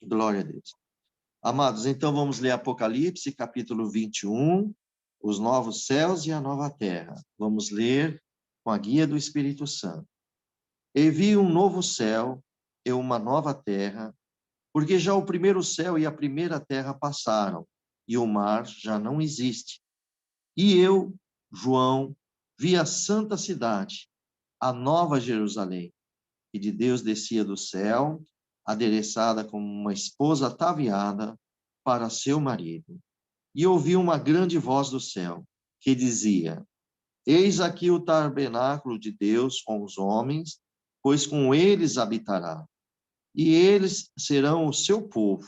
Glória a Deus. Amados, então vamos ler Apocalipse, capítulo 21, os novos céus e a nova terra. Vamos ler com a guia do Espírito Santo. E vi um novo céu e uma nova terra, porque já o primeiro céu e a primeira terra passaram, e o mar já não existe. E eu, João, vi a santa cidade, a nova Jerusalém, que de Deus descia do céu, adereçada como uma esposa ataviada para seu marido. E ouvi uma grande voz do céu, que dizia: Eis aqui o tabernáculo de Deus com os homens, pois com eles habitará. E eles serão o seu povo,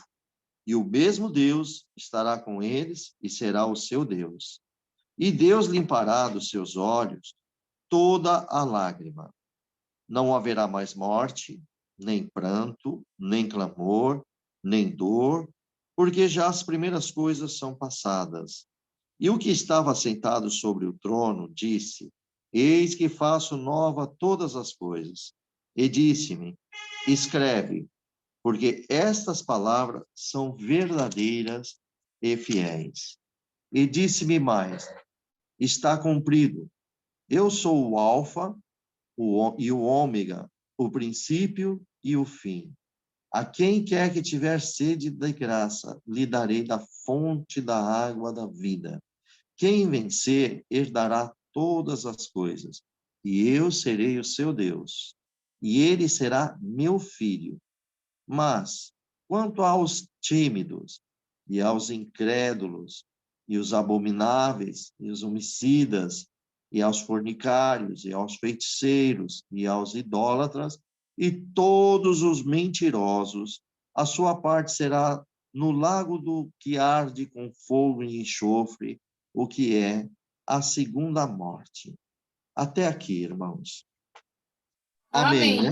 e o mesmo Deus estará com eles e será o seu Deus. E Deus limpará dos seus olhos toda a lágrima. Não haverá mais morte, nem pranto, nem clamor, nem dor, porque já as primeiras coisas são passadas. E o que estava sentado sobre o trono disse: Eis que faço nova todas as coisas. E disse-me: Escreve, porque estas palavras são verdadeiras e fiéis. E disse-me mais: Está cumprido. Eu sou o Alfa e o Ômega, o princípio e o fim. A quem quer que tiver sede de graça, lhe darei da fonte da água da vida. Quem vencer, herdará todas as coisas, e eu serei o seu Deus, e ele será meu filho. Mas, quanto aos tímidos, e aos incrédulos, e os abomináveis, e os homicidas, e aos fornicários, e aos feiticeiros, e aos idólatras, e todos os mentirosos, a sua parte será no lago do que arde com fogo e enxofre, o que é a segunda morte. Até aqui, irmãos. Amém, né?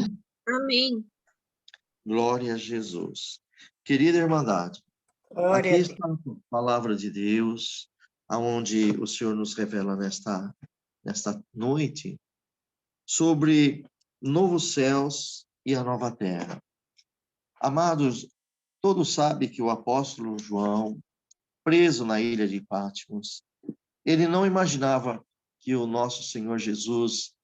Amém. Glória a Jesus. Querida Irmandade, aqui Glória a Deus. está a palavra de Deus, aonde o Senhor nos revela nesta noite, sobre novos céus e a nova terra. Amados, todos sabem que o apóstolo João, preso na ilha de Patmos, ele não imaginava que o nosso Senhor Jesus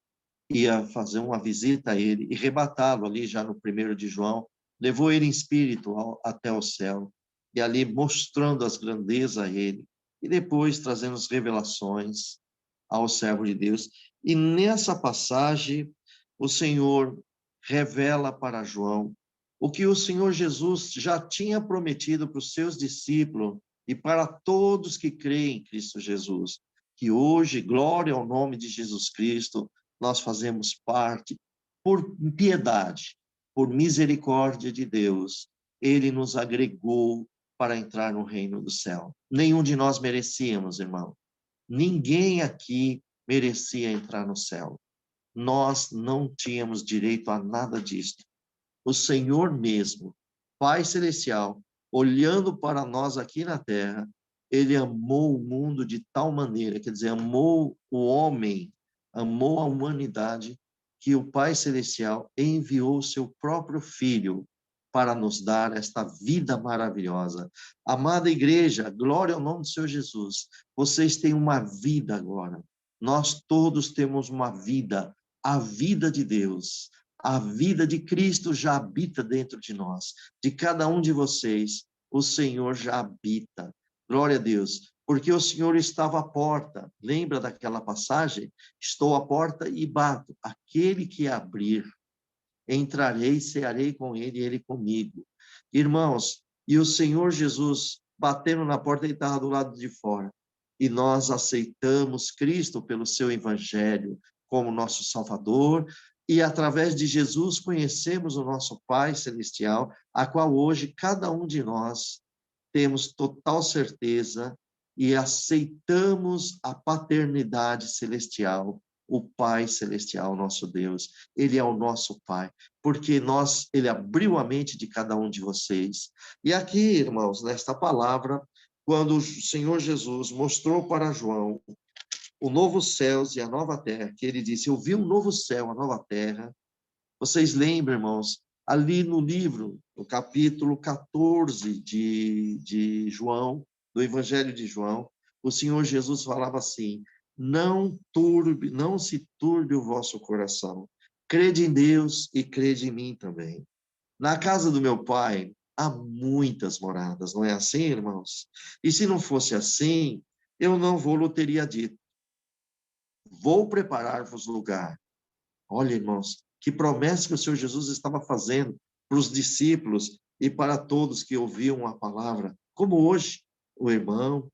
ia fazer uma visita a ele e rebatá-lo ali já no 1 de João, levou ele em espírito até o céu, e ali mostrando as grandezas a ele, e depois trazendo as revelações ao servo de Deus. E nessa passagem, o Senhor revela para João o que o Senhor Jesus já tinha prometido para os seus discípulos e para todos que creem em Cristo Jesus, que hoje, glória ao nome de Jesus Cristo, nós fazemos parte, por piedade, por misericórdia de Deus, ele nos agregou para entrar no reino do céu. Nenhum de nós merecíamos, irmão. Ninguém aqui merecia entrar no céu. Nós não tínhamos direito a nada disso. O Senhor mesmo, Pai Celestial, olhando para nós aqui na terra, ele amou o mundo de tal maneira, quer dizer, amou o homem, amou a humanidade, que o Pai Celestial enviou o seu próprio Filho para nos dar esta vida maravilhosa. Amada igreja, glória ao nome do Senhor Jesus. Vocês têm uma vida agora. Nós todos temos uma vida, a vida de Deus. A vida de Cristo já habita dentro de nós. De cada um de vocês, o Senhor já habita. Glória a Deus. Porque o Senhor estava à porta. Lembra daquela passagem? Estou à porta e bato. Aquele que abrir, entrarei, cearei com ele e ele comigo. Irmãos, e o Senhor Jesus batendo na porta, ele estava do lado de fora. E nós aceitamos Cristo pelo seu evangelho como nosso Salvador, e através de Jesus conhecemos o nosso Pai Celestial, a qual hoje cada um de nós temos total certeza e aceitamos a paternidade celestial, o Pai Celestial, nosso Deus. Ele é o nosso Pai, porque ele abriu a mente de cada um de vocês. E aqui, irmãos, nesta palavra, quando o Senhor Jesus mostrou para João o novo céus e a nova terra, que ele disse: eu vi um novo céu, a nova terra. Vocês lembram, irmãos, ali no livro no capítulo 14 de João, do Evangelho de João, o Senhor Jesus falava assim: não se turbe o vosso coração. Crede em Deus e crede em mim também. Na casa do meu pai há muitas moradas, não é assim, irmãos? E se não fosse assim, eu não vou-lhe teria dito. Vou preparar-vos lugar. Olha, irmãos, que promessa que o Senhor Jesus estava fazendo para os discípulos e para todos que ouviam a palavra. Como hoje, o irmão,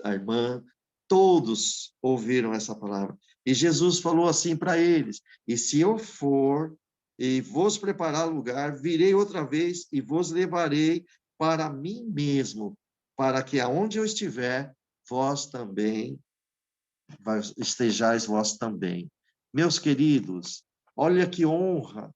a irmã, todos ouviram essa palavra. E Jesus falou assim para eles: e se eu for e vos preparar lugar, virei outra vez e vos levarei para mim mesmo, para que aonde eu estiver, vós também estejais vós também. Meus queridos, olha que honra,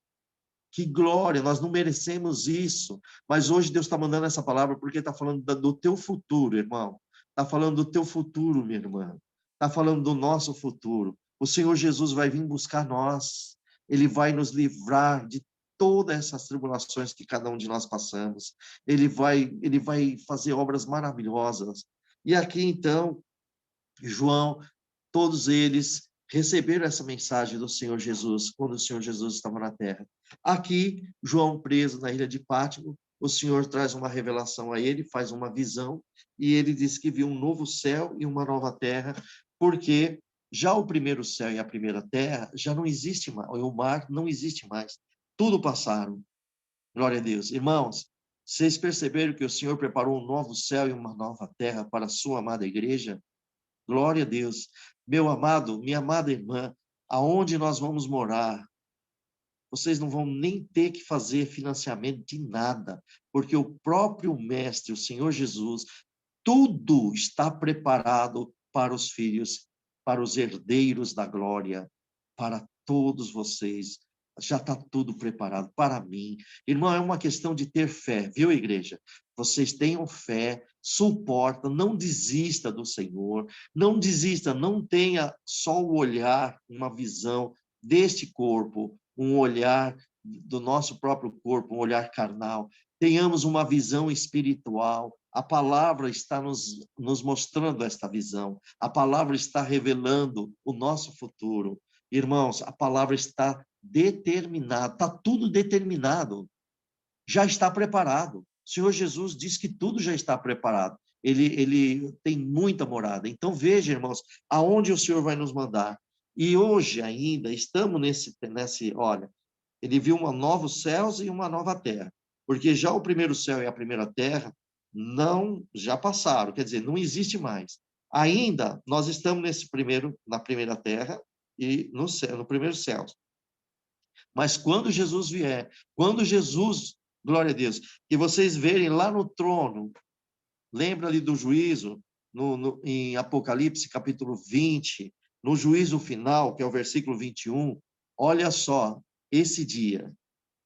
que glória, nós não merecemos isso, mas hoje Deus está mandando essa palavra porque está falando do teu futuro, irmão. Está falando do teu futuro, minha irmã. Está falando do nosso futuro. O Senhor Jesus vai vir buscar nós. Ele vai nos livrar de todas essas tribulações que cada um de nós passamos. Ele vai fazer obras maravilhosas. E aqui, então, João, todos eles receberam essa mensagem do Senhor Jesus, quando o Senhor Jesus estava na terra. Aqui, João, preso na ilha de Pátimo, o Senhor traz uma revelação a ele, faz uma visão, e ele diz que viu um novo céu e uma nova terra, porque já o primeiro céu e a primeira terra já não existe mais, o mar não existe mais. Tudo passaram. Glória a Deus. Irmãos, vocês perceberam que o Senhor preparou um novo céu e uma nova terra para a sua amada igreja? Glória a Deus. Meu amado, minha amada irmã, aonde nós vamos morar, vocês não vão nem ter que fazer financiamento de nada, porque o próprio Mestre, o Senhor Jesus, tudo está preparado para os filhos, para os herdeiros da glória, para todos vocês. Já está tudo preparado para mim. Irmão, é uma questão de ter fé, viu, igreja? Vocês tenham fé, suporta, não desista do Senhor, não desista, não tenha só o olhar, uma visão deste corpo, um olhar do nosso próprio corpo, um olhar carnal. Tenhamos uma visão espiritual. A palavra está nos mostrando esta visão. A palavra está revelando o nosso futuro. Irmãos, a palavra está determinada, está tudo determinado. Já está preparado. O Senhor Jesus diz que tudo já está preparado. Ele tem muita morada. Então, veja, irmãos, aonde o Senhor vai nos mandar. E hoje ainda estamos olha, ele viu uma novos céus e uma nova terra. Porque já o primeiro céu e a primeira terra já passaram, quer dizer, não existe mais. Ainda nós estamos na primeira terra e no céu, no primeiro céu. Mas quando Jesus vier, quando Jesus, glória a Deus, que vocês verem lá no trono, lembra ali do juízo, em Apocalipse capítulo 20, no juízo final, que é o versículo 21, olha só, esse dia,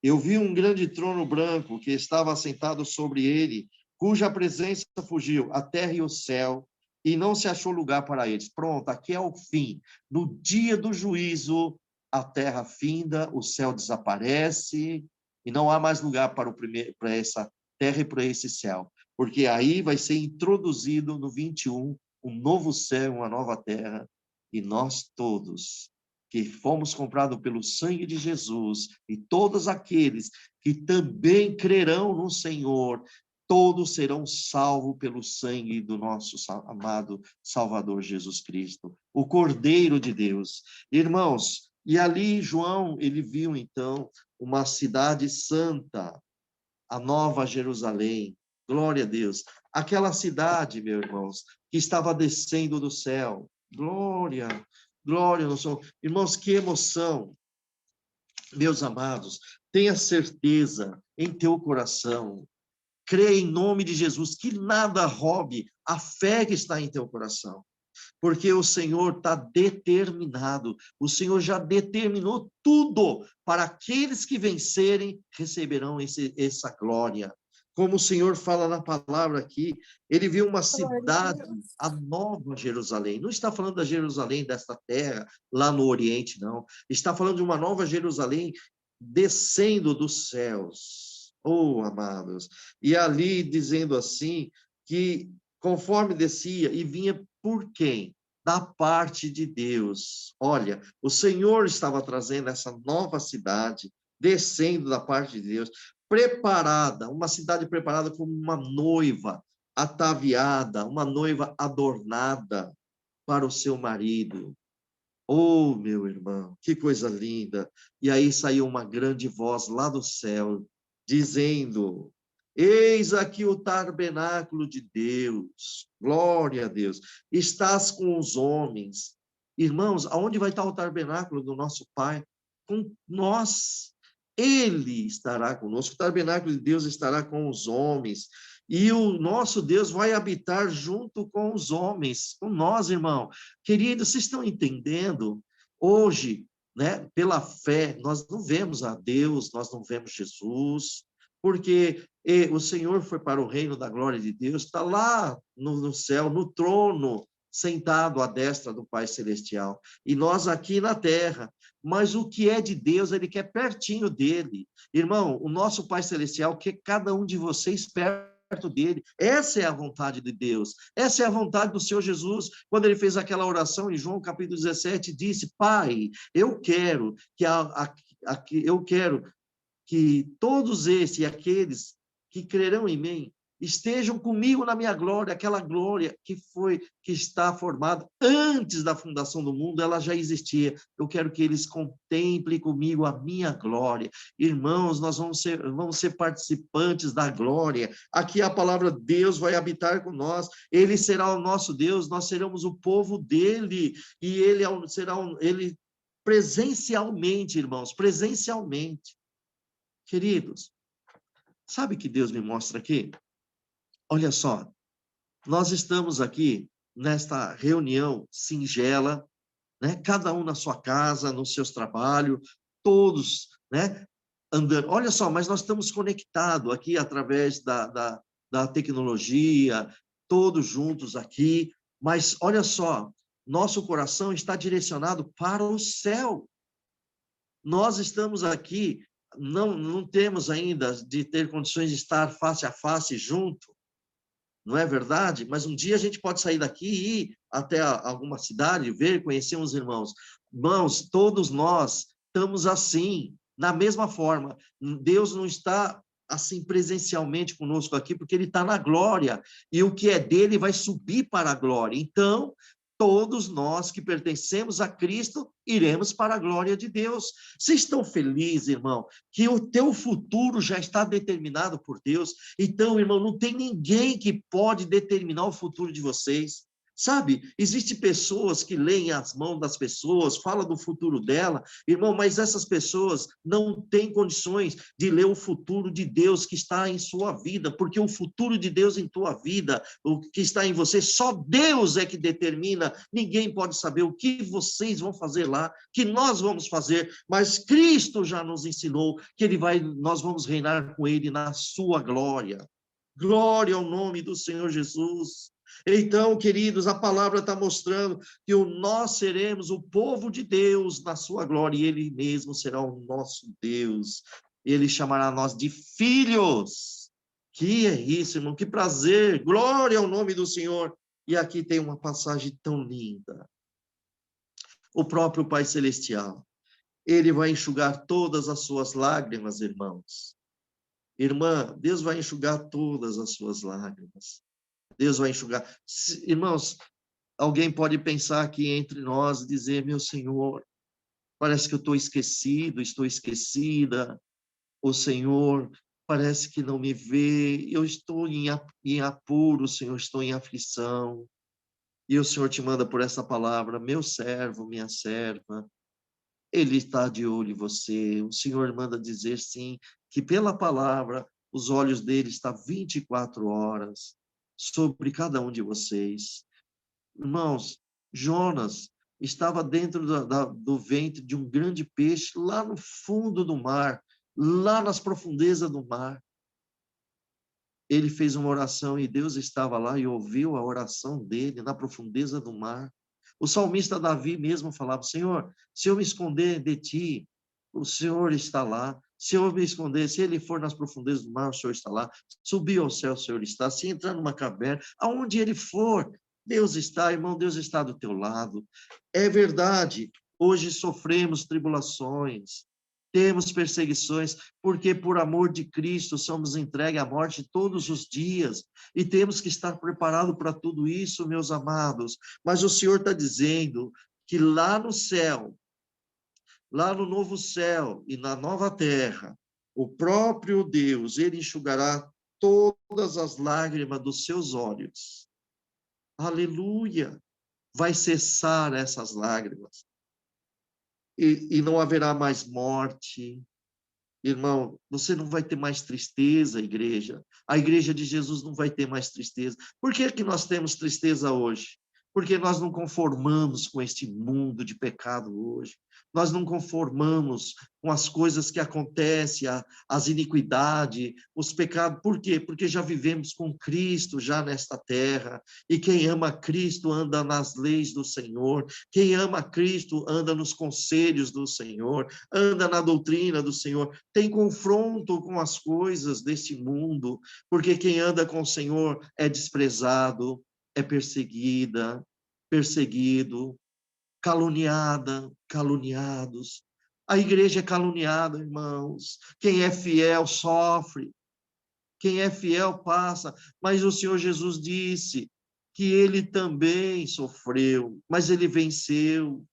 eu vi um grande trono branco que estava assentado sobre ele, cuja presença fugiu a terra e o céu, e não se achou lugar para eles. Pronto, aqui é o fim. No dia do juízo, a terra finda, o céu desaparece, e não há mais lugar para essa terra e para esse céu. Porque aí vai ser introduzido no 21 um novo céu, uma nova terra, e nós todos que fomos comprados pelo sangue de Jesus, e todos aqueles que também crerão no Senhor, todos serão salvos pelo sangue do nosso amado Salvador Jesus Cristo, o Cordeiro de Deus. Irmãos, e ali João, ele viu então uma cidade santa, a Nova Jerusalém, glória a Deus. Aquela cidade, meus irmãos, que estava descendo do céu, glória, glória no Senhor. Irmãos, que emoção, meus amados, tenha certeza em teu coração, crê em nome de Jesus, que nada roube a fé que está em teu coração, porque o Senhor está determinado, o Senhor já determinou tudo, para aqueles que vencerem, receberão essa glória. Como o Senhor fala na palavra aqui, ele viu uma cidade, a Nova Jerusalém. Não está falando da Jerusalém desta terra, lá no Oriente, não. Está falando de uma Nova Jerusalém descendo dos céus. Oh, amados. E ali dizendo assim, que conforme descia e vinha por quem? Da parte de Deus. Olha, o Senhor estava trazendo essa nova cidade, descendo da parte de Deus, preparada, uma cidade preparada como uma noiva ataviada, uma noiva adornada para o seu marido. Oh, meu irmão, que coisa linda! E aí saiu uma grande voz lá do céu, dizendo: Eis aqui o tabernáculo de Deus, glória a Deus, estás com os homens. Irmãos, aonde vai estar o tabernáculo do nosso Pai? Com nós. Ele estará conosco, o tabernáculo de Deus estará com os homens, e o nosso Deus vai habitar junto com os homens, com nós, irmão. Queridos, vocês estão entendendo? Hoje, né, pela fé, nós não vemos a Deus, nós não vemos Jesus, porque o Senhor foi para o reino da glória de Deus, está lá no céu, no trono, sentado à destra do Pai Celestial. E nós aqui na terra. Mas o que é de Deus, Ele quer pertinho dele. Irmão, o nosso Pai Celestial quer cada um de vocês perto dele. Essa é a vontade de Deus. Essa é a vontade do Senhor Jesus. Quando ele fez aquela oração em João capítulo 17, disse: Pai, eu quero eu quero que todos esses e aqueles que crerão em mim estejam comigo na minha glória, aquela glória que está formada antes da fundação do mundo, ela já existia. Eu quero que eles contemplem comigo a minha glória. Irmãos, nós vamos ser participantes da glória. Aqui a palavra Deus vai habitar com nós. Ele será o nosso Deus, nós seremos o povo dele, e ele presencialmente, irmãos, presencialmente. Queridos, sabe o que Deus me mostra aqui? Olha só, nós estamos aqui nesta reunião singela, né? Cada um na sua casa, nos seus trabalhos, todos, né? Andando. Olha só, mas nós estamos conectados aqui através da tecnologia, todos juntos aqui, mas olha só, nosso coração está direcionado para o céu. Nós estamos aqui, não temos ainda de ter condições de estar face a face junto, não é verdade? Mas um dia a gente pode sair daqui e ir até alguma cidade, ver, conhecer uns irmãos. Irmãos, todos nós estamos assim, na mesma forma. Deus não está assim presencialmente conosco aqui, porque ele está na glória, e o que é dele vai subir para a glória. Então, todos nós que pertencemos a Cristo iremos para a glória de Deus. Vocês estão felizes, irmão, que o teu futuro já está determinado por Deus? Então, irmão, não tem ninguém que pode determinar o futuro de vocês. Sabe, existem pessoas que leem as mãos das pessoas, falam do futuro dela, irmão, mas essas pessoas não têm condições de ler o futuro de Deus que está em sua vida, porque o futuro de Deus em tua vida, o que está em você, só Deus é que determina. Ninguém pode saber o que vocês vão fazer lá, que nós vamos fazer, mas Cristo já nos ensinou que nós vamos reinar com ele na sua glória. Glória ao nome do Senhor Jesus. Então, queridos, a palavra está mostrando que nós seremos o povo de Deus na sua glória, e ele mesmo será o nosso Deus. Ele chamará nós de filhos. Que é isso, irmão? Que prazer! Glória ao nome do Senhor. E aqui tem uma passagem tão linda. O próprio Pai Celestial, ele vai enxugar todas as suas lágrimas, irmãos. Irmã, Deus vai enxugar todas as suas lágrimas. Deus vai enxugar. Irmãos, alguém pode pensar aqui entre nós e dizer: meu Senhor, parece que eu estou esquecida. O Senhor parece que não me vê. Eu estou em apuro, Senhor, estou em aflição. E o Senhor te manda por essa palavra: meu servo, minha serva, ele está de olho em você. O Senhor manda dizer, sim, que pela palavra, os olhos dele estão 24 horas sobre cada um de vocês. Irmãos, Jonas estava dentro do ventre de um grande peixe, lá no fundo do mar, lá nas profundezas do mar. Ele fez uma oração e Deus estava lá e ouviu a oração dele na profundeza do mar. O salmista Davi mesmo falava: Senhor, se eu me esconder de ti, o Senhor está lá. Se eu me esconder, se ele for nas profundezas do mar, o Senhor está lá. Subir ao céu, o Senhor está. Se entrar numa caverna, aonde ele for, Deus está, irmão, Deus está do teu lado. É verdade, hoje sofremos tribulações, temos perseguições, porque por amor de Cristo somos entregues à morte todos os dias, e temos que estar preparados para tudo isso, meus amados. Mas o Senhor está dizendo que lá no céu, lá no novo céu e na nova terra, o próprio Deus, ele enxugará todas as lágrimas dos seus olhos. Aleluia! Vai cessar essas lágrimas. E não haverá mais morte. Irmão, você não vai ter mais tristeza, igreja. A igreja de Jesus não vai ter mais tristeza. Por que que nós temos tristeza hoje? Porque nós não conformamos com este mundo de pecado hoje. Nós não conformamos com as coisas que acontecem, as iniquidades, os pecados. Por quê? Porque já vivemos com Cristo já nesta terra. E quem ama Cristo anda nas leis do Senhor. Quem ama Cristo anda nos conselhos do Senhor, anda na doutrina do Senhor. Tem confronto com as coisas deste mundo, porque quem anda com o Senhor é desprezado, é perseguido, caluniada, caluniados. A igreja é caluniada, irmãos. Quem é fiel sofre. Quem é fiel passa. Mas o Senhor Jesus disse que ele também sofreu, mas ele venceu.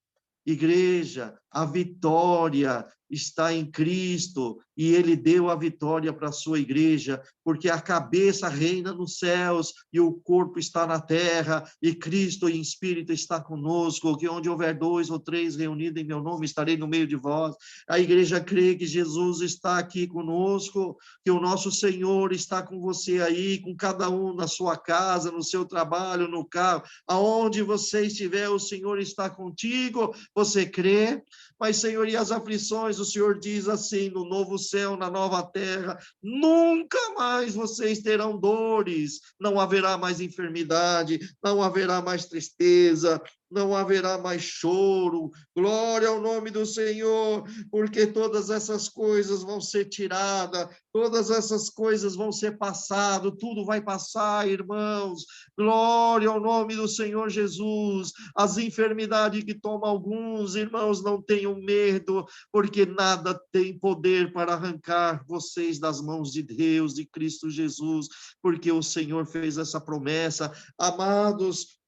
Igreja, a vitória está em Cristo e ele deu a vitória para a sua igreja, porque a cabeça reina nos céus e o corpo está na terra, e Cristo em espírito está conosco, que onde houver 2 ou 3 reunidos em meu nome, estarei no meio de vós. A igreja crê que Jesus está aqui conosco, que o nosso Senhor está com você aí, com cada um na sua casa, no seu trabalho, no carro, aonde você estiver, o Senhor está contigo. Você crê? Mas, Senhor, e as aflições? O Senhor diz assim, no novo céu, na nova terra, nunca mais vocês terão dores, não haverá mais enfermidade, não haverá mais tristeza, não haverá mais choro. Glória ao nome do Senhor, porque todas essas coisas vão ser tiradas, todas essas coisas vão ser passadas, tudo vai passar, irmãos. Glória ao nome do Senhor Jesus. As enfermidades que tomam alguns, irmãos, não tenham medo, porque nada tem poder para arrancar vocês das mãos de Deus, de Cristo Jesus, porque o Senhor fez essa promessa. Amados,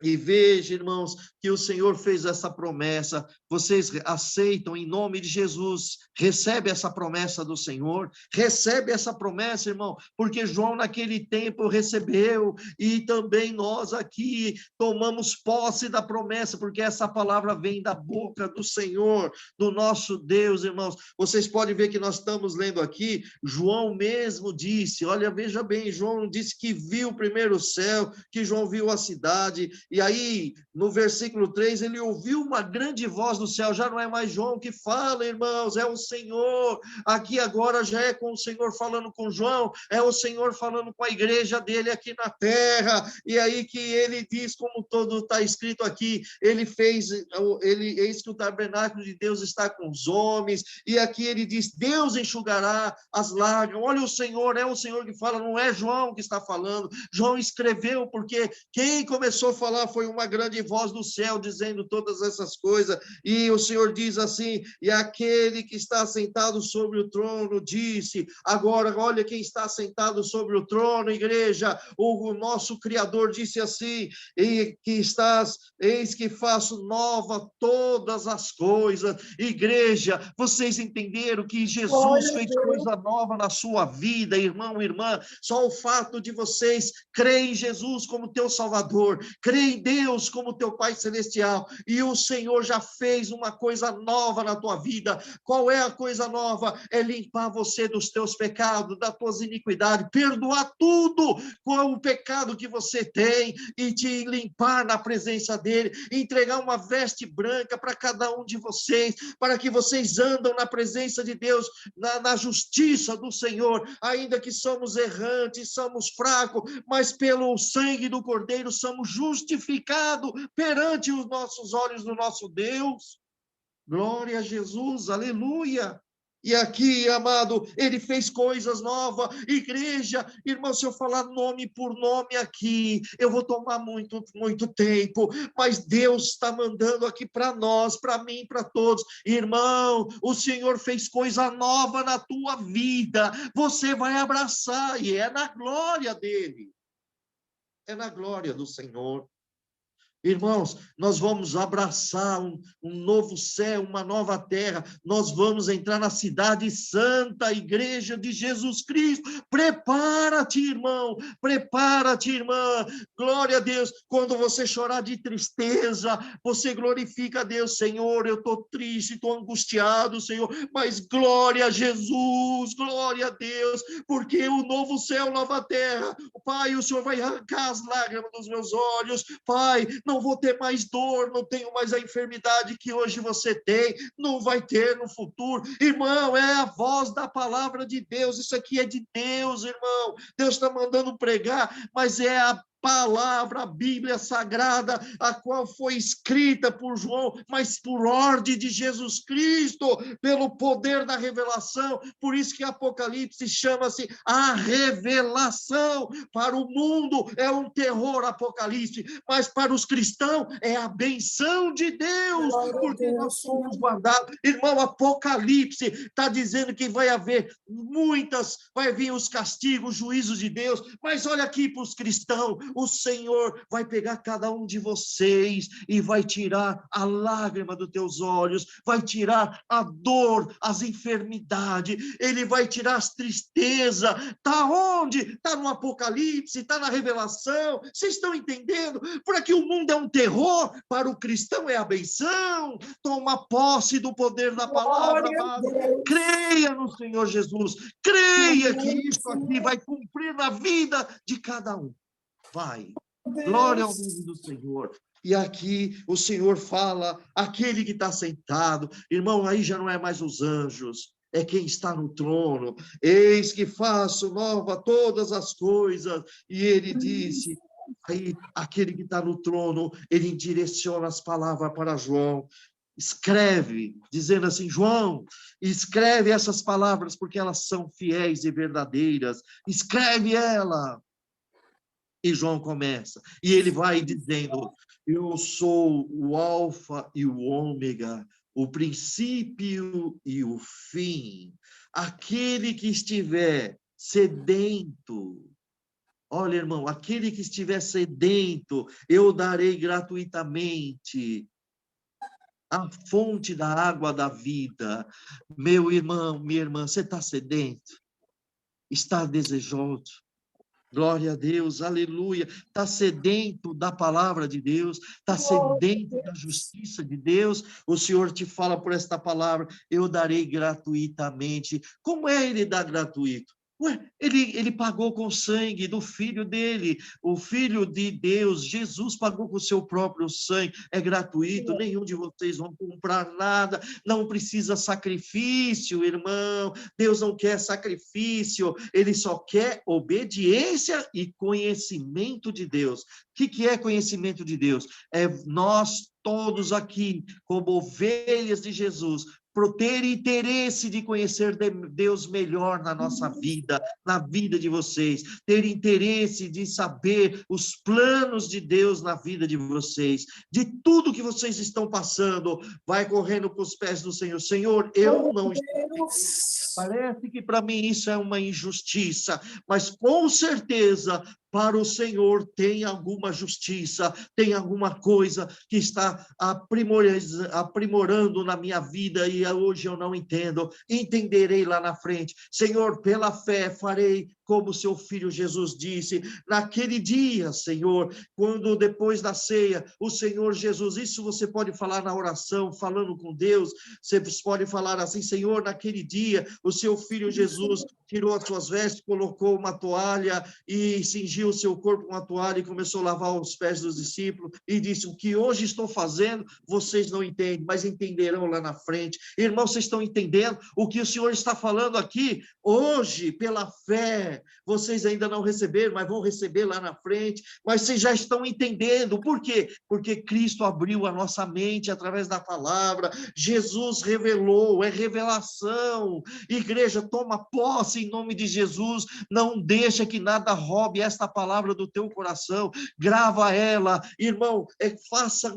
e veja, irmãos, que o Senhor fez essa promessa. Vocês aceitam em nome de Jesus? Recebe essa promessa do Senhor? Recebe essa promessa, irmão, porque João naquele tempo recebeu, e também nós aqui tomamos posse da promessa, porque essa palavra vem da boca do Senhor, do nosso Deus, irmãos. Vocês podem ver que nós estamos lendo aqui, João mesmo disse, olha, veja bem, João disse que viu o primeiro céu, que João viu a cidade. E aí, no versículo 3, ele ouviu uma grande voz do céu. Já não é mais João que fala, irmãos, é o Senhor. Aqui agora já é com o Senhor falando com João, é o Senhor falando com a igreja dele aqui na terra. E aí que ele diz, como todo está escrito aqui, eis que o tabernáculo de Deus está com os homens. E aqui ele diz, Deus enxugará as lágrimas. Olha o Senhor, é o Senhor que fala, não é João que está falando. João escreveu, porque quem começou a falar foi uma grande voz do céu dizendo todas essas coisas, e o Senhor diz assim, e aquele que está sentado sobre o trono disse, agora olha quem está sentado sobre o trono, igreja, o nosso Criador disse assim, e que estás, eis que faço nova todas as coisas. Igreja, vocês entenderam que Jesus fez coisa nova na sua vida, irmão, irmã? Só o fato de vocês crerem em Jesus como teu Salvador, crê em Deus como teu Pai Celestial, e o Senhor já fez uma coisa nova na tua vida. Qual é a coisa nova? É limpar você dos teus pecados, das tuas iniquidades, perdoar tudo com o pecado que você tem, e te limpar na presença dele, entregar uma veste branca para cada um de vocês, para que vocês andam na presença de Deus, na justiça do Senhor, ainda que somos errantes, somos fracos, mas pelo sangue do Cordeiro somos justificados perante os nossos olhos do nosso Deus. Glória a Jesus, aleluia. E aqui, amado, ele fez coisas novas. Igreja, irmão, se eu falar nome por nome aqui, eu vou tomar muito, muito tempo. Mas Deus está mandando aqui para nós, para mim, para todos. Irmão, o Senhor fez coisa nova na tua vida. Você vai abraçar, e é na glória dele. É na glória do Senhor. Irmãos, nós vamos abraçar um novo céu, uma nova terra. Nós vamos entrar na cidade santa, a igreja de Jesus Cristo. Prepara-te, irmão. Prepara-te, irmã. Glória a Deus. Quando você chorar de tristeza, você glorifica a Deus. Senhor, eu estou triste, estou angustiado, Senhor. Mas glória a Jesus, glória a Deus. Porque o novo céu, nova terra. Pai, o Senhor vai arrancar as lágrimas dos meus olhos. Pai, não vou ter mais dor, não tenho mais a enfermidade que hoje você tem, não vai ter no futuro. Irmão, é a voz da palavra de Deus, isso aqui é de Deus, irmão. Deus está mandando pregar, mas é a palavra, a Bíblia Sagrada, a qual foi escrita por João, mas por ordem de Jesus Cristo, pelo poder da revelação. Por isso que Apocalipse chama-se a revelação. Para o mundo é um terror Apocalipse, mas para os cristãos é a benção de Deus, porque nós somos guardados. Irmão, Apocalipse está dizendo que vai haver vai vir os castigos, os juízos de Deus, mas olha aqui para os cristãos, o Senhor vai pegar cada um de vocês e vai tirar a lágrima dos teus olhos, vai tirar a dor, as enfermidades, ele vai tirar as tristezas. Está onde? Está no Apocalipse, está na revelação. Vocês estão entendendo? Por aqui o mundo é um terror, para o cristão é a benção. Toma posse do poder da palavra, amado. Creia no Senhor Jesus. Creia que isso aqui vai cumprir na vida de cada um. Vai. Glória ao nome do Senhor. E aqui o Senhor fala, aquele que está sentado. Irmão, aí já não é mais os anjos, é quem está no trono. Eis que faço nova todas as coisas. E ele disse, aí aquele que está no trono, ele direciona as palavras para João. Escreve, dizendo assim, João, escreve essas palavras, porque elas são fiéis e verdadeiras. Escreve ela. E João começa, e ele vai dizendo, eu sou o alfa e o ômega, o princípio e o fim. Aquele que estiver sedento, olha, irmão, aquele que estiver sedento, eu darei gratuitamente a fonte da água da vida. Meu irmão, minha irmã, você está sedento? Está desejoso? Glória a Deus, aleluia. Está sedento da palavra de Deus, está sedento da justiça de Deus. O Senhor te fala por esta palavra, eu darei gratuitamente. Como é ele dar gratuito? Ué, ele pagou com o sangue do Filho dele, o Filho de Deus, Jesus pagou com o seu próprio sangue, é gratuito, nenhum de vocês vão comprar nada, não precisa sacrifício, irmão, Deus não quer sacrifício, ele só quer obediência e conhecimento de Deus. O que é conhecimento de Deus? É nós todos aqui, como ovelhas de Jesus, por ter interesse de conhecer Deus melhor na nossa vida, na vida de vocês, ter interesse de saber os planos de Deus na vida de vocês, de tudo que vocês estão passando, vai correndo para os pés do Senhor. Senhor, eu não estou... Parece que para mim isso é uma injustiça, mas com certeza para o Senhor tem alguma justiça, tem alguma coisa que está aprimorando na minha vida e hoje eu não entendo. Entenderei lá na frente. Senhor, pela fé farei como seu filho Jesus disse, naquele dia, Senhor, quando depois da ceia, o Senhor Jesus, isso você pode falar na oração, falando com Deus, você pode falar assim, Senhor, naquele dia, o seu filho Jesus tirou as suas vestes, colocou uma toalha e cingiu o seu corpo com a toalha e começou a lavar os pés dos discípulos e disse, o que hoje estou fazendo, vocês não entendem, mas entenderão lá na frente. Irmãos, vocês estão entendendo o que o Senhor está falando aqui? Hoje, pela fé, é. Vocês ainda não receberam, mas vão receber lá na frente. Mas vocês já estão entendendo. Por quê? Porque Cristo abriu a nossa mente através da palavra. Jesus revelou, é revelação. Igreja, toma posse em nome de Jesus. Não deixa que nada roube esta palavra do teu coração. Grava ela, irmão, faça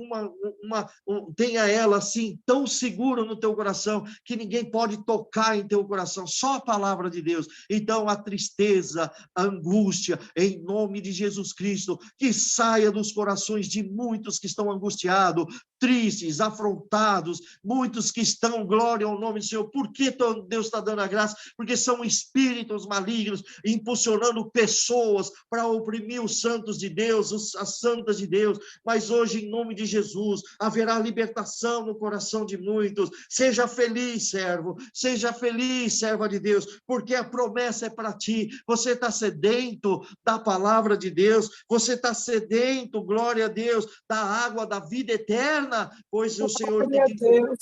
tenha ela assim, tão segura no teu coração, que ninguém pode tocar em teu coração, só a palavra de Deus. Então, a tristeza, a angústia, em nome de Jesus Cristo, que saia dos corações de muitos que estão angustiados, tristes, afrontados, muitos que estão, glória ao nome do Senhor. Por que Deus está dando a graça? Porque são espíritos malignos, impulsionando pessoas para oprimir os santos de Deus, as santas de Deus. Mas hoje, em nome de Jesus, haverá libertação no coração de muitos. Seja feliz, servo, seja feliz, serva de Deus, porque a promessa é para ti. Você está sedento da palavra de Deus, você está sedento, glória a Deus, da água da vida eterna, pois o Senhor te deu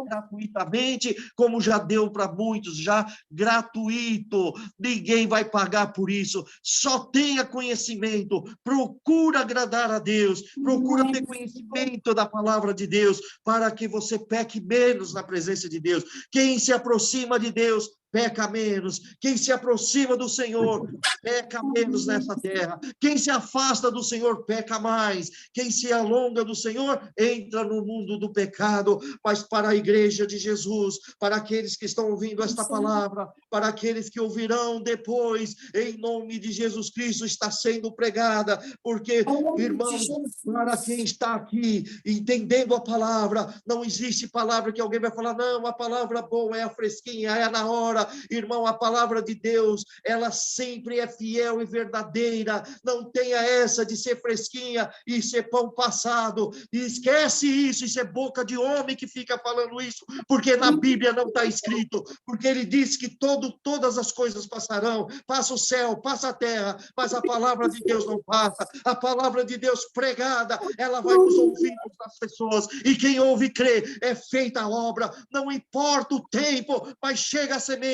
gratuitamente, como já deu para muitos, já gratuito. Ninguém vai pagar por isso. Só tenha conhecimento, procura agradar a Deus, procura ter conhecimento da palavra de Deus, para que você peque menos na presença de Deus. Quem se aproxima de Deus peca menos. Quem se aproxima do Senhor peca menos nessa terra. Quem se afasta do Senhor peca mais. Quem se alonga do Senhor entra no mundo do pecado. Mas para a igreja de Jesus, para aqueles que estão ouvindo esta palavra, para aqueles que ouvirão depois, em nome de Jesus Cristo, está sendo pregada, porque, irmãos, para quem está aqui entendendo a palavra, não existe palavra que alguém vai falar, não, a palavra boa é a fresquinha, é na hora. Irmão, a palavra de Deus, ela sempre é fiel e verdadeira. Não tenha essa de ser fresquinha e ser pão passado. E esquece isso, isso é boca de homem que fica falando isso, porque na Bíblia não está escrito, porque ele diz que todas as coisas passarão, passa o céu, passa a terra, mas a palavra de Deus não passa. A palavra de Deus pregada, ela vai nos ouvidos das pessoas, e quem ouve e crê, é feita a obra. Não importa o tempo, mas chega a semente.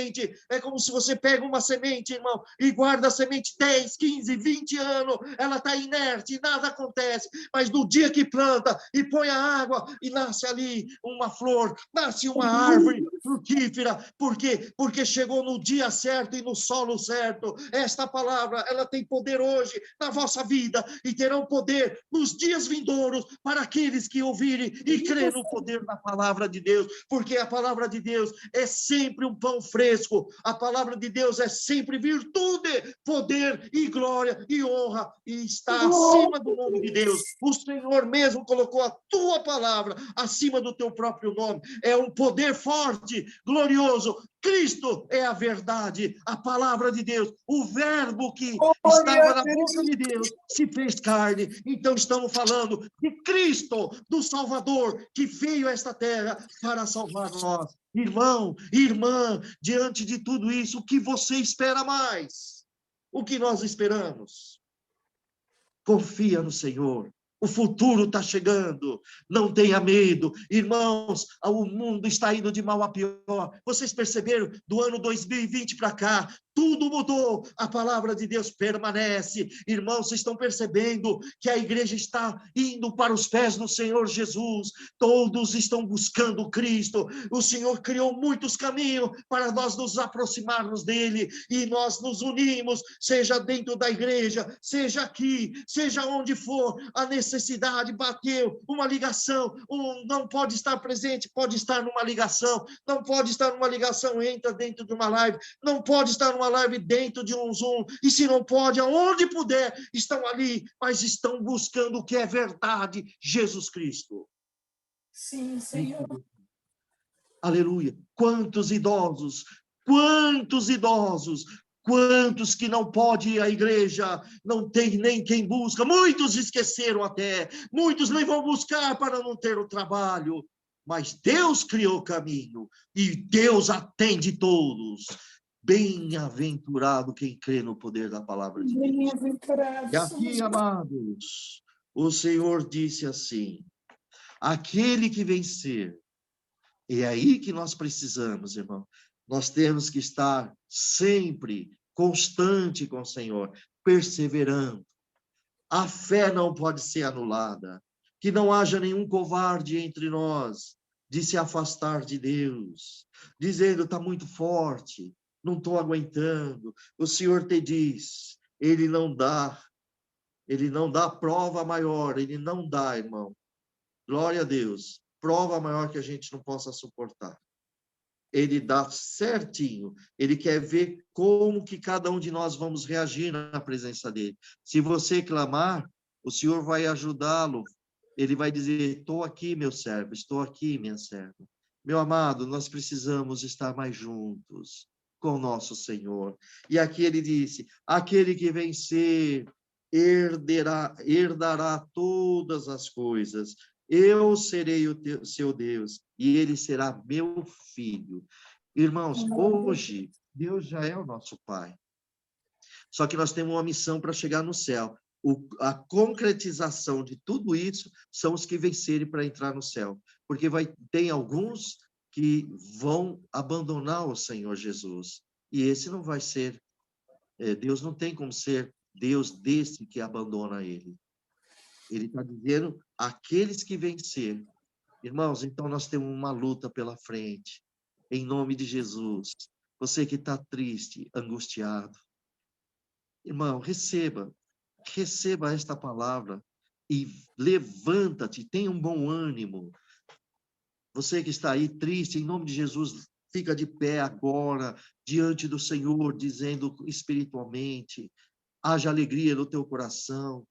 É como se você pega uma semente, irmão, e guarda a semente 10, 15, 20 anos, ela está inerte, nada acontece, mas no dia que planta e põe a água, e nasce ali uma flor, nasce uma árvore frutífera. Por quê? Porque chegou no dia certo e no solo certo. Esta palavra, ela tem poder hoje na vossa vida, e terão poder nos dias vindouros para aqueles que ouvirem e crerem no poder da palavra de Deus, porque a palavra de Deus é sempre um pão fresco. A palavra de Deus é sempre virtude, poder e glória e honra, e está acima do nome de Deus. O Senhor mesmo colocou a tua palavra acima do teu próprio nome. É um poder forte, glorioso. Cristo é a verdade, a palavra de Deus, o verbo que estava na boca de Deus se fez carne. Então estamos falando de Cristo, do Salvador, que veio a esta terra para salvar nós. Irmão, irmã, diante de tudo isso, o que você espera mais? O que nós esperamos? Confia no Senhor. O futuro está chegando, não tenha medo. Irmãos, o mundo está indo de mal a pior. Vocês perceberam, do ano 2020 para cá, tudo mudou, a palavra de Deus permanece. Irmãos, vocês estão percebendo que a igreja está indo para os pés do Senhor Jesus, todos estão buscando Cristo. O Senhor criou muitos caminhos para nós nos aproximarmos dele, e nós nos unimos, seja dentro da igreja, seja aqui, seja onde for. A necessidade bateu, uma ligação, não pode estar presente, pode estar numa ligação, não pode estar numa ligação, entra dentro de uma live, não pode estar numa live dentro de um Zoom, e se não pode, aonde puder, estão ali, mas estão buscando o que é verdade, Jesus Cristo. Sim, Senhor. Aleluia. Quantos idosos, quantos que não pode ir à igreja, não tem nem quem busca, muitos esqueceram até, muitos nem vão buscar para não ter o trabalho, mas Deus criou o caminho, e Deus atende todos. Bem-aventurado quem crê no poder da palavra de Deus. Bem-aventurado. E aqui, amados, o Senhor disse assim, aquele que vencer, e é aí que nós precisamos, irmão, nós temos que estar sempre constante com o Senhor, perseverando. A fé não pode ser anulada. Que não haja nenhum covarde entre nós de se afastar de Deus, dizendo, está muito forte, não estou aguentando. O Senhor te diz, Ele não dá prova maior, Ele não dá, irmão. Glória a Deus, prova maior que a gente não possa suportar. Ele dá certinho, ele quer ver como que cada um de nós vamos reagir na presença dele. Se você clamar, o Senhor vai ajudá-lo. Ele vai dizer, estou aqui, meu servo, estou aqui, minha serva. Meu amado, nós precisamos estar mais juntos com o nosso Senhor. E aqui ele disse, aquele que vencer herdará todas as coisas. Eu serei o seu Deus e ele será meu filho. Irmãos, hoje, Deus já é o nosso Pai. Só que nós temos uma missão para chegar no céu. A concretização de tudo isso são os que vencerem para entrar no céu. Porque tem alguns que vão abandonar o Senhor Jesus. E esse não vai ser. Deus não tem como ser Deus desse que abandona ele. Ele está dizendo aqueles que vencerem. Irmãos, então nós temos uma luta pela frente. Em nome de Jesus. Você que está triste, angustiado. Irmão, receba esta palavra e levanta-te, tenha um bom ânimo. Você que está aí triste, em nome de Jesus, fica de pé agora, diante do Senhor, dizendo espiritualmente, haja alegria no teu coração.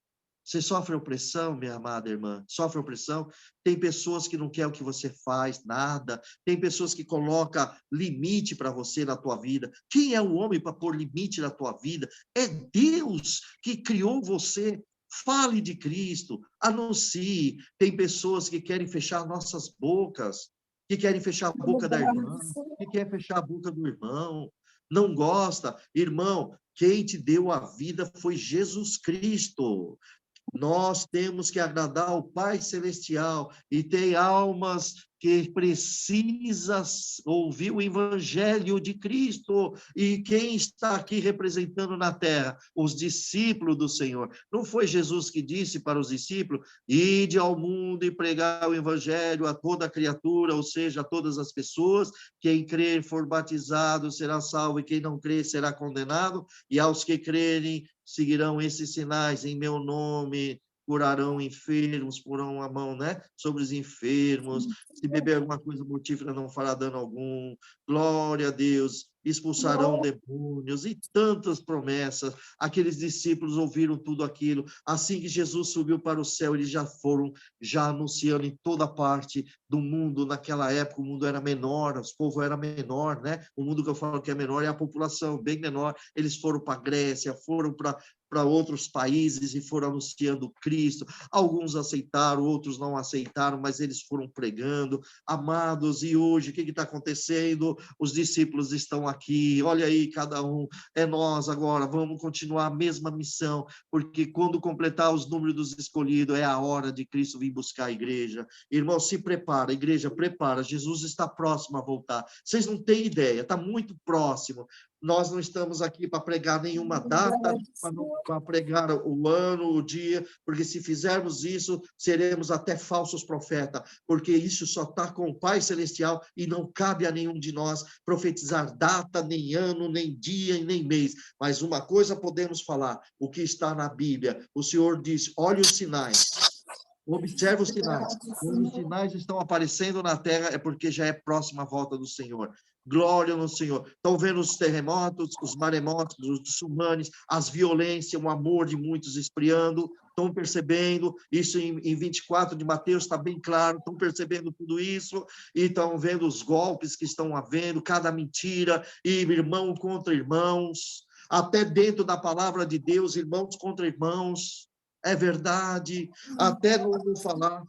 Você sofre opressão, minha amada irmã? Sofre opressão? Tem pessoas que não querem o que você faz, nada. Tem pessoas que colocam limite para você na tua vida. Quem é o homem para pôr limite na tua vida? É Deus que criou você. Fale de Cristo, anuncie. Tem pessoas que querem fechar nossas bocas, que querem fechar a boca da irmã, que querem fechar a boca do irmão. Não gosta. Irmão, quem te deu a vida foi Jesus Cristo. Nós temos que agradar ao Pai Celestial e tem almas que precisam ouvir o Evangelho de Cristo. E quem está aqui representando na terra? Os discípulos do Senhor. Não foi Jesus que disse para os discípulos, ide ao mundo e pregar o Evangelho a toda criatura, ou seja, a todas as pessoas. Quem crer e for batizado será salvo e quem não crer será condenado. E aos que crerem seguirão esses sinais em meu nome, curarão enfermos, porão a mão, né, sobre os enfermos, se beber alguma coisa mortífera não fará dano algum, glória a Deus, expulsarão demônios e tantas promessas. Aqueles discípulos ouviram tudo aquilo. Assim que Jesus subiu para o céu, eles já foram anunciando em toda parte do mundo. Naquela época o mundo era menor, o povo era menor, né? O mundo que eu falo que é menor é a população, bem menor. Eles foram para a Grécia, foram para outros países e foram anunciando Cristo. Alguns aceitaram, outros não aceitaram, mas eles foram pregando. Amados, e hoje o que está acontecendo? Os discípulos estão aqui, olha aí, cada um, é nós agora, vamos continuar a mesma missão, porque quando completar os números dos escolhidos, é a hora de Cristo vir buscar a igreja. Irmão, se prepara, igreja, prepara, Jesus está próximo a voltar. Vocês não têm ideia, está muito próximo. Nós não estamos aqui para pregar nenhuma data, para pregar o ano, o dia, porque se fizermos isso, seremos até falsos profetas, porque isso só está com o Pai Celestial e não cabe a nenhum de nós profetizar data, nem ano, nem dia e nem mês. Mas uma coisa podemos falar, o que está na Bíblia. O Senhor diz, olha os sinais. Observe os sinais. Quando os sinais estão aparecendo na terra, é porque já é próxima a volta do Senhor. Glória no Senhor. Estão vendo os terremotos, os maremotos, os tsunamis, as violências, o amor de muitos esfriando. Estão percebendo isso em 24 de Mateus, está bem claro. Estão percebendo tudo isso e estão vendo os golpes que estão havendo, cada mentira, e irmão contra irmãos. Até dentro da palavra de Deus, irmãos contra irmãos. É verdade, até não falar,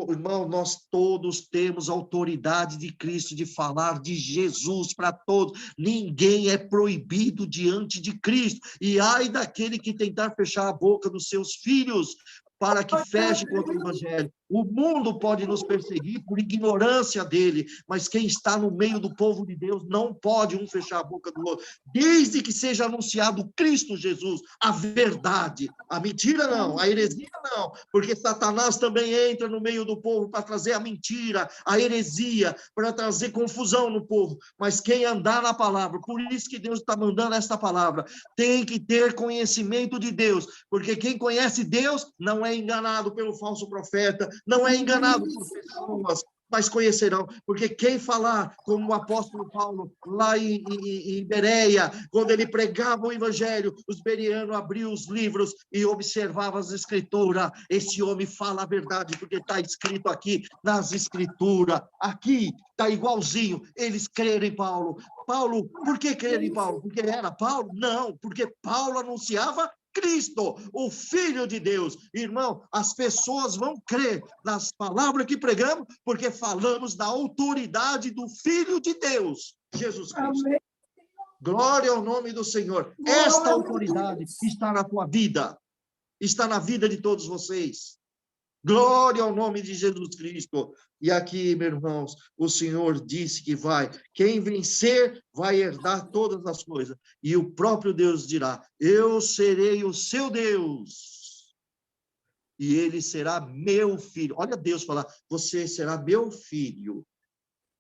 irmão, nós todos temos autoridade de Cristo de falar de Jesus para todos, ninguém é proibido diante de Cristo, e ai daquele que tentar fechar a boca dos seus filhos, para que feche contra o Evangelho. O mundo pode nos perseguir por ignorância dele, mas quem está no meio do povo de Deus não pode um fechar a boca do outro, desde que seja anunciado Cristo Jesus, a verdade. A mentira não, a heresia não, porque Satanás também entra no meio do povo para trazer a mentira, a heresia, para trazer confusão no povo. Mas quem andar na palavra, por isso que Deus está mandando esta palavra, tem que ter conhecimento de Deus, porque quem conhece Deus não é enganado pelo falso profeta, não é enganado por pessoas, mas conhecerão, porque quem falar, como o apóstolo Paulo, lá em Bereia, quando ele pregava o evangelho, os bereanos abriam os livros e observavam as escrituras, esse homem fala a verdade, porque está escrito aqui nas escrituras, aqui está igualzinho, eles creram em Paulo. Paulo, por que crer em Paulo? Porque era Paulo? Não, porque Paulo anunciava Cristo, o Filho de Deus. Irmão, as pessoas vão crer nas palavras que pregamos, porque falamos da autoridade do Filho de Deus, Jesus Cristo. Amém. Glória ao nome do Senhor. Esta autoridade está na tua vida, está na vida de todos vocês. Glória ao nome de Jesus Cristo. E aqui, meus irmãos, o Senhor disse que quem vencer vai herdar todas as coisas. E o próprio Deus dirá: eu serei o seu Deus. E ele será meu filho. Olha Deus falar: você será meu filho.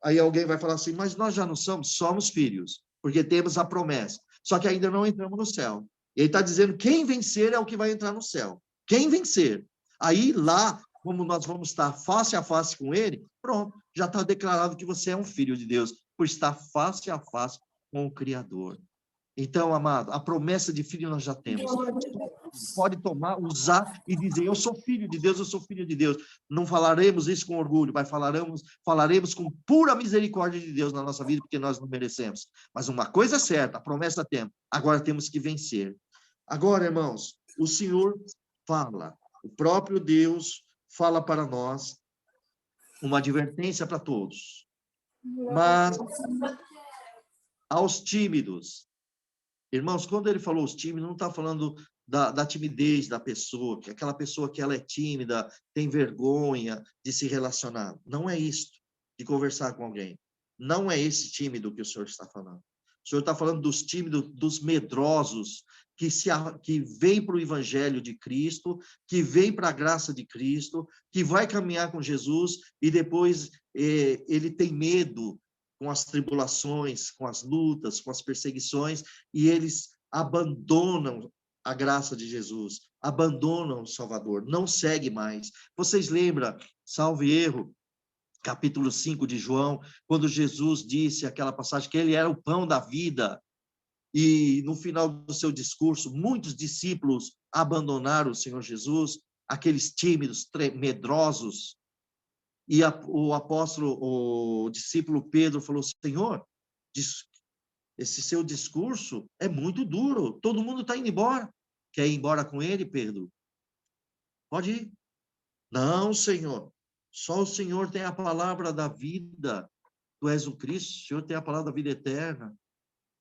Aí alguém vai falar assim: mas nós já não somos filhos, porque temos a promessa. Só que ainda não entramos no céu. E ele está dizendo: quem vencer é o que vai entrar no céu. Quem vencer. Aí lá, como nós vamos estar face a face com ele, pronto, já está declarado que você é um filho de Deus, por estar face a face com o Criador. Então, amado, a promessa de filho nós já temos. Pode tomar, usar e dizer: eu sou filho de Deus, eu sou filho de Deus. Não falaremos isso com orgulho, mas falaremos com pura misericórdia de Deus na nossa vida, porque nós não merecemos. Mas uma coisa é certa, a promessa temos. Agora temos que vencer. Agora, irmãos, o Senhor fala. O próprio Deus fala para nós uma advertência para todos. Mas aos tímidos, irmãos, quando ele falou os tímidos, não está falando da timidez da pessoa, que aquela pessoa que ela é tímida, tem vergonha de se relacionar. Não é isso, de conversar com alguém. Não é esse tímido que o Senhor está falando. O Senhor está falando dos tímidos, dos medrosos, que vem para o Evangelho de Cristo, que vem para a graça de Cristo, que vai caminhar com Jesus e depois ele tem medo com as tribulações, com as lutas, com as perseguições, e eles abandonam a graça de Jesus, abandonam o Salvador, não segue mais. Vocês lembram, salve erro, capítulo 5 de João, quando Jesus disse aquela passagem que ele era o pão da vida, e no final do seu discurso, muitos discípulos abandonaram o Senhor Jesus, aqueles tímidos, medrosos, e o discípulo Pedro falou: Senhor, esse seu discurso é muito duro, todo mundo está indo embora. Quer ir embora com ele, Pedro? Pode ir. Não, Senhor, só o Senhor tem a palavra da vida. Tu és o Cristo, o Senhor tem a palavra da vida eterna.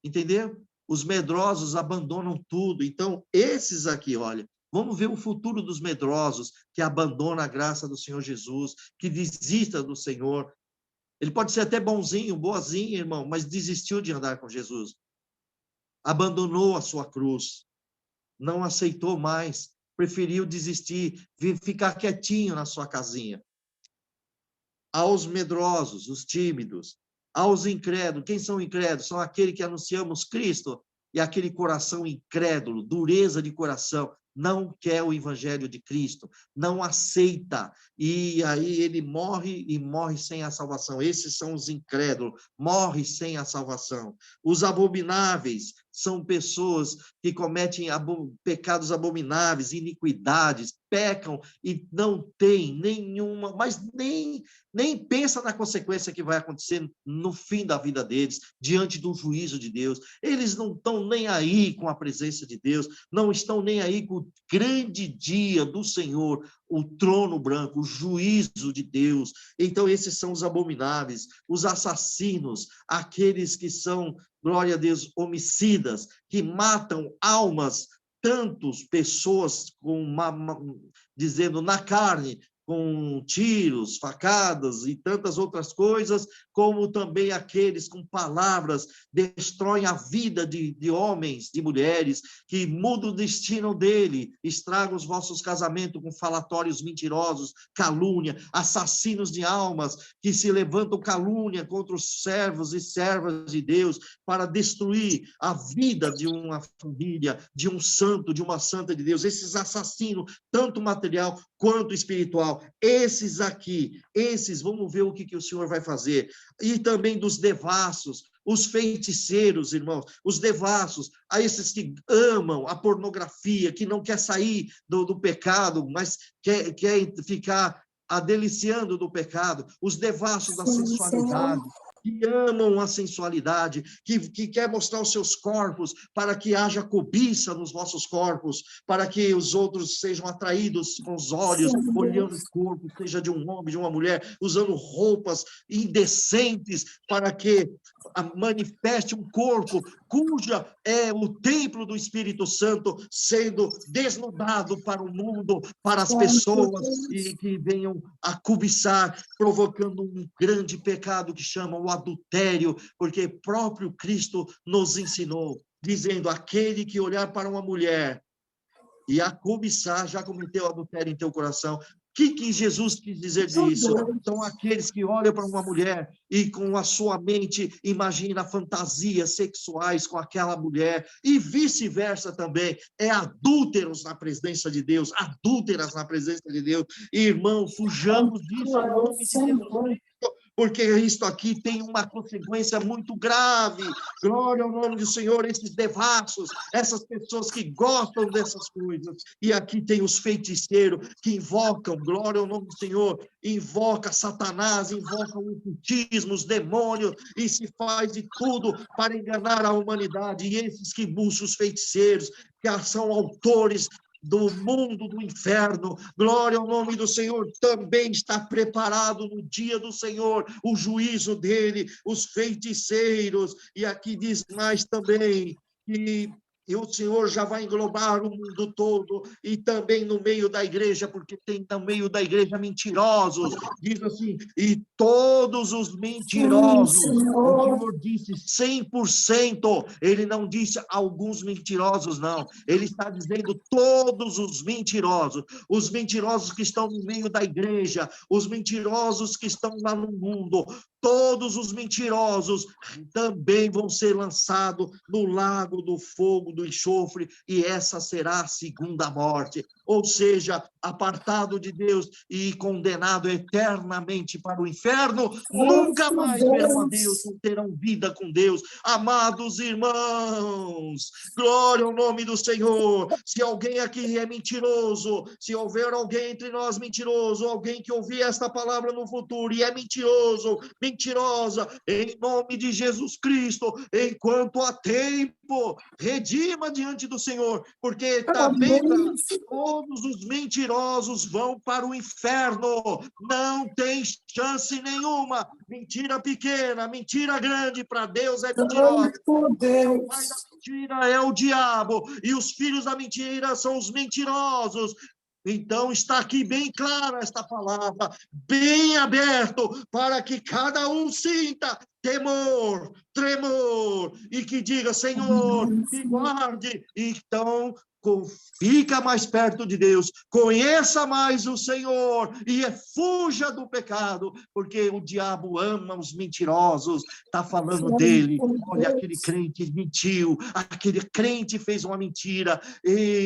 Entendeu? Os medrosos abandonam tudo. Então, esses aqui, olha, vamos ver o futuro dos medrosos, que abandonam a graça do Senhor Jesus, que desista do Senhor. Ele pode ser até bonzinho, boazinho, irmão, mas desistiu de andar com Jesus. Abandonou a sua cruz. Não aceitou mais. Preferiu desistir, ficar quietinho na sua casinha. Aos medrosos, os tímidos, aos incrédulos. Quem são incrédulos? São aqueles que anunciamos Cristo e aquele coração incrédulo, dureza de coração, não quer o evangelho de Cristo, não aceita, e aí ele morre e morre sem a salvação. Esses são os incrédulos, morre sem a salvação. Os abomináveis são pessoas que cometem pecados abomináveis, iniquidades, pecam e não tem nenhuma, mas nem pensa na consequência que vai acontecer no fim da vida deles, diante do juízo de Deus. Eles não estão nem aí com a presença de Deus, não estão nem aí com o grande dia do Senhor, o trono branco, o juízo de Deus. Então, esses são os abomináveis, os assassinos, aqueles que são, glória a Deus, homicidas, que matam almas, tantas pessoas dizendo na carne, com tiros, facadas e tantas outras coisas, como também aqueles com palavras destroem a vida de homens, de mulheres, que mudam o destino dele, estragam os vossos casamentos com falatórios mentirosos, calúnia, assassinos de almas, que se levantam calúnia contra os servos e servas de Deus para destruir a vida de uma família, de um santo, de uma santa de Deus. Esses assassinos, tanto material quanto espiritual, esses aqui, esses, vamos ver o que o Senhor vai fazer. E também dos devassos, os feiticeiros, irmãos, os devassos, a esses que amam a pornografia, que não quer sair do pecado, mas quer ficar deliciando do pecado, os devassos da Sim, sensualidade, Senhor. que amam a sensualidade, que quer mostrar os seus corpos para que haja cobiça nos vossos corpos, para que os outros sejam atraídos com os olhos, Sim, olhando o Deus. corpo, seja de um homem, de uma mulher, usando roupas indecentes para que manifeste um corpo cuja é o templo do Espírito Santo sendo desnudado para o mundo, para as Glória a pessoas e Deus. que venham a cobiçar, provocando um grande pecado que chama o adultério, porque próprio Cristo nos ensinou, dizendo: aquele que olhar para uma mulher e a cobiçar já cometeu adultério em teu coração. O que Jesus quis dizer Meu disso? São Deus. aqueles que olham para uma mulher e com a sua mente imagina fantasias sexuais com aquela mulher e vice-versa também. É adúlteros na presença de Deus, adúlteras na presença de Deus. Irmão, fujamos disso em Glória ao nome de Jesus Senhor. Cristo, porque isto aqui tem uma consequência muito grave. Glória ao nome do Senhor, esses devassos, essas pessoas que gostam dessas coisas. E aqui tem os feiticeiros que invocam, glória ao nome do Senhor, invoca Satanás, invoca o ocultismo, os demônios, e se faz de tudo para enganar a humanidade. E esses que buscam os feiticeiros, que são autores do mundo do inferno, glória ao nome do Senhor, também está preparado no dia do Senhor, o juízo dele, os feiticeiros, e aqui diz mais também, que o Senhor já vai englobar o mundo todo, e também no meio da igreja, porque tem no meio da igreja mentirosos, diz assim, e todos os Sim, mentirosos, o Senhor. Senhor disse 100%, ele não disse alguns mentirosos, não, ele está dizendo todos os mentirosos que estão no meio da igreja, os mentirosos que estão lá no mundo, todos os mentirosos também vão ser lançados no lago do fogo, do enxofre, e essa será a segunda morte. Ou seja, apartado de Deus e condenado eternamente para o inferno, nunca Meu mais verão a Deus, Deus. não terão vida com Deus. Amados irmãos, glória ao nome do Senhor. Se alguém aqui é mentiroso, se houver alguém entre nós mentiroso, alguém que ouvir esta palavra no futuro e é mentiroso, mentirosa, em nome de Jesus Cristo, enquanto há tempo, redima diante do Senhor, porque está bem Amém. claro, todos os mentirosos vão para o inferno, não tem chance nenhuma, mentira pequena, mentira grande, para Deus é mentirosa, Santo o pai da Deus. mentira é o diabo, e os filhos da mentira são os mentirosos. Então, está aqui bem clara esta palavra, bem aberto, para que cada um sinta temor, tremor, e que diga: Senhor, Amém, me Senhor. guarde. Então, fica mais perto de Deus, conheça mais o Senhor e fuja do pecado, porque o diabo ama os mentirosos. Está falando dele. Santo Olha, aquele Deus. crente mentiu, aquele crente fez uma mentira,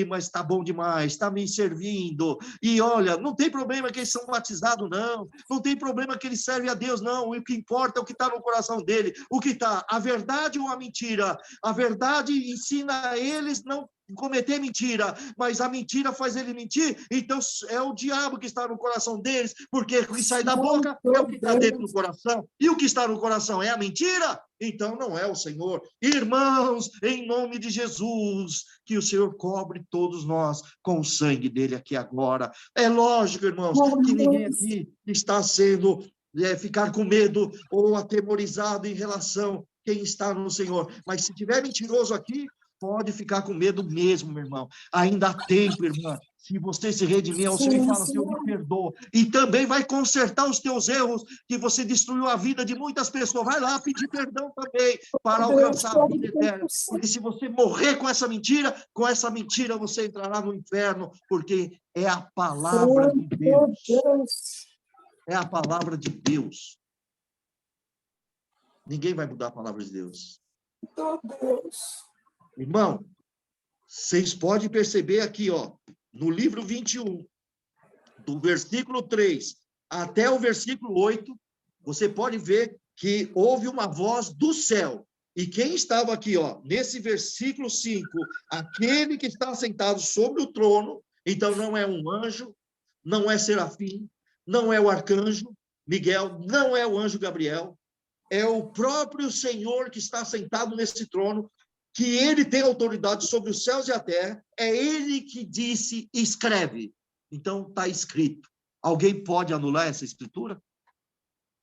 mas está bom demais, está me servindo. E olha, não tem problema que eles são batizados, não. Não tem problema que eles servem a Deus, não. O que importa é o que está no coração dele. O que está, a verdade ou a mentira? A verdade ensina a eles não cometer mentira, mas a mentira faz ele mentir, então é o diabo que está no coração deles, porque o que sai da boca é o que Santo está dentro do Deus. coração, e o que está no coração é a mentira, então não é o Senhor. Irmãos, em nome de Jesus, que o Senhor cobre todos nós com o sangue dele aqui agora. É lógico, irmãos, que ninguém Amém. aqui está sendo ficar com medo ou atemorizado em relação a quem está no Senhor, mas se tiver mentiroso aqui, pode ficar com medo mesmo, meu irmão. Ainda há tempo, irmã. Se você se redimir ao Senhor e Sim, fala, Senhor, me perdoa. E também vai consertar os teus erros, que você destruiu a vida de muitas pessoas. Vai lá pedir perdão também, para alcançar a vida eterna. Porque se você morrer com essa mentira você entrará no inferno, porque é a palavra de Deus. É a palavra de Deus. Ninguém vai mudar a palavra de Deus. Irmão, vocês podem perceber aqui, ó, no livro 21, do versículo 3 até o versículo 8, você pode ver que houve uma voz do céu. E quem estava aqui, ó, nesse versículo 5, aquele que está sentado sobre o trono, então não é um anjo, não é serafim, não é o arcanjo Miguel, não é o anjo Gabriel, é o próprio Senhor que está sentado nesse trono, que ele tem autoridade sobre os céus e a terra, é ele que disse, escreve. Então, está escrito. Alguém pode anular essa escritura?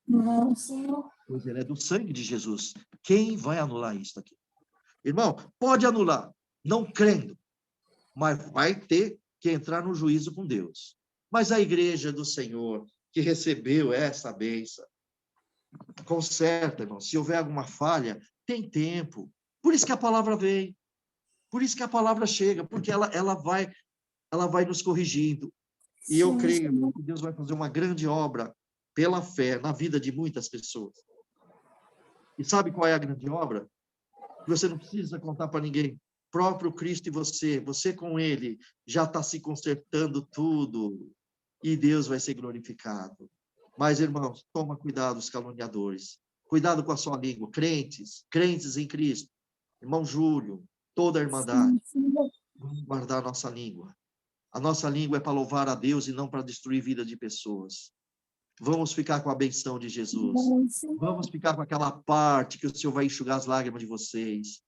Não, Senhor. Pois ele é do sangue de Jesus. Quem vai anular isso aqui? Irmão, pode anular, não crendo, mas vai ter que entrar no juízo com Deus. Mas a igreja do Senhor, que recebeu essa bênção, conserta, irmão. Se houver alguma falha, tem tempo. Por isso que a palavra vem. Por isso que a palavra chega, porque ela vai nos corrigindo. E eu creio que Deus vai fazer uma grande obra pela fé na vida de muitas pessoas. E sabe qual é a grande obra? Você não precisa contar para ninguém. Próprio Cristo e você com ele, já está se consertando tudo. E Deus vai ser glorificado. Mas, irmãos, toma cuidado, os caluniadores. Cuidado com a sua língua. Crentes em Cristo. Irmão Júlio, toda a irmandade. Vamos guardar a nossa língua. A nossa língua é para louvar a Deus e não para destruir a vida de pessoas. Vamos ficar com a benção de Jesus. Vamos ficar com aquela parte que o Senhor vai enxugar as lágrimas de vocês.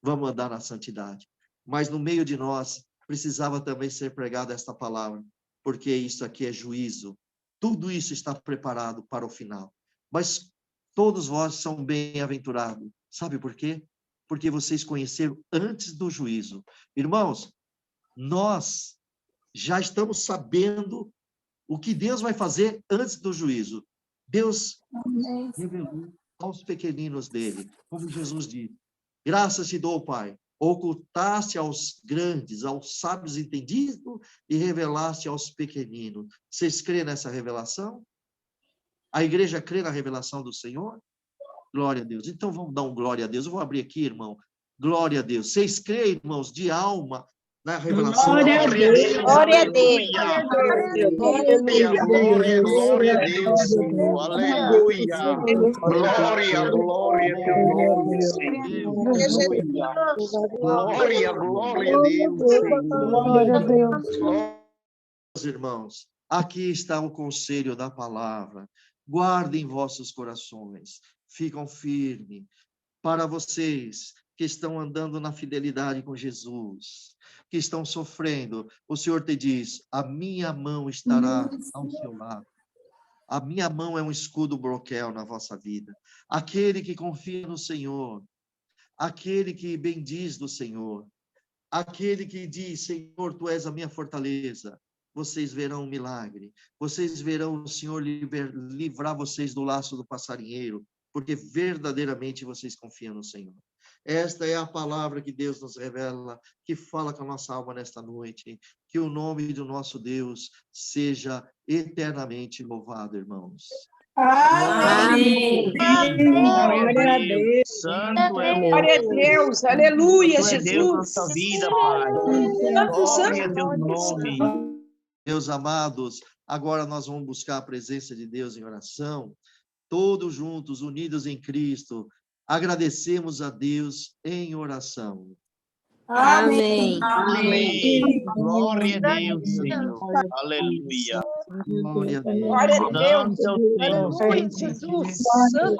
Vamos andar na santidade. Mas no meio de nós, precisava também ser pregada esta palavra, porque isso aqui é juízo. Tudo isso está preparado para o final. Mas todos vós são bem-aventurados. Sabe por quê? Porque vocês conheceram antes do juízo. Irmãos, nós já estamos sabendo o que Deus vai fazer antes do juízo. Deus revelou aos pequeninos dele, como Jesus disse, graças te dou, Pai, ocultaste aos grandes, aos sábios entendidos e revelaste aos pequeninos. Vocês creem nessa revelação? A igreja crê na revelação do Senhor? Glória a Deus. Então vamos dar um glória a Deus. Eu vou abrir aqui, irmão. Glória a Deus. Vocês creem, irmãos, de alma na revelação? Glória a Deus. Glória a Deus. Glória, glória a Deus, Senhor. Aleluia. Glória, glória a teu nome, Senhor. Aleluia. Glória, glória a Deus, Senhor. Glória a Deus. Meus irmãos, aqui está o conselho da palavra. Guardem vossos corações. Ficam firmes. Para vocês que estão andando na fidelidade com Jesus, que estão sofrendo, o Senhor te diz, a minha mão estará ao seu lado. A minha mão é um escudo broquel na vossa vida. Aquele que confia no Senhor, aquele que bendiz do Senhor, aquele que diz, Senhor, tu és a minha fortaleza, vocês verão um milagre, vocês verão o Senhor livrar vocês do laço do passarinheiro, porque verdadeiramente vocês confiam no Senhor. Esta é a palavra que Deus nos revela, que fala com a nossa alma nesta noite. Que o nome do nosso Deus seja eternamente louvado, irmãos. Amém. Glória a Deus. Santo é o Glória a Deus. Aleluia, Deus, Jesus. nossa vida, Pai. Glória a teu nome. Meus amados, agora nós vamos buscar a presença de Deus em oração. Todos juntos, unidos em Cristo, agradecemos a Deus em oração. Amém. Amém. Glória a Deus, Senhor. Aleluia. Glória a Deus. Glória a Deus. Santo é o Senhor. Aleluia, Jesus. Santo